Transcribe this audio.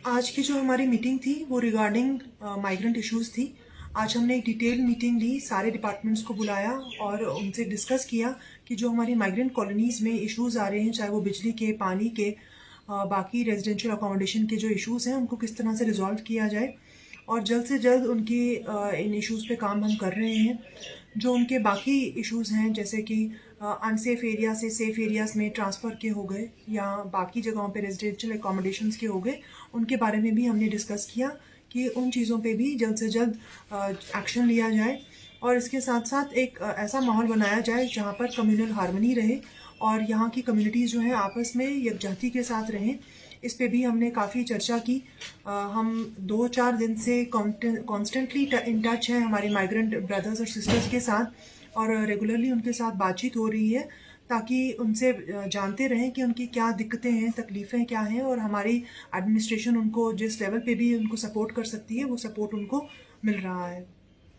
आज की जो हमारी मीटिंग थी वो रिगार्डिंग माइग्रेंट इश्यूज़ थी। आज हमने एक डिटेल मीटिंग ली, सारे डिपार्टमेंट्स को बुलाया और उनसे डिस्कस किया कि जो हमारी माइग्रेंट कॉलोनीज़ में इश्यूज़ आ रहे हैं, चाहे वो बिजली के, पानी के, बाकी रेजिडेंशियल अकोमोडेशन के जो इश्यूज़ हैं उनको किस तरह से रिजॉल्व किया जाए और जल्द से जल्द उनकी इन इश्यूज़ पे काम हम कर रहे हैं। जो उनके बाकी इश्यूज़ हैं जैसे कि अनसेफ एरिया से सेफ़ एरियाज़ में ट्रांसफ़र के हो गए या बाकी जगहों पे रेजिडेंशियल अकोमोडेशंस के हो गए, उनके बारे में भी हमने डिस्कस किया कि उन चीज़ों पे भी जल्द से जल्द एक्शन लिया जाए और इसके साथ साथ एक ऐसा माहौल बनाया जाए जहाँ पर कम्युनल हार्मनी रहे और यहाँ की कम्युनिटीज़ जो हैं आपस में यकजहती के साथ रहें। इस पे भी हमने काफ़ी चर्चा की। हम 2-4 दिन से कॉन्स्टेंटली इन टच हैं हमारे माइग्रेंट ब्रदर्स और सिस्टर्स के साथ और रेगुलरली उनके साथ बातचीत हो रही है ताकि उनसे जानते रहें कि उनकी क्या दिक्कतें हैं, तकलीफ़ें क्या हैं और हमारी एडमिनिस्ट्रेशन उनको जिस लेवल पे भी उनको सपोर्ट कर सकती है वो सपोर्ट उनको मिल रहा है।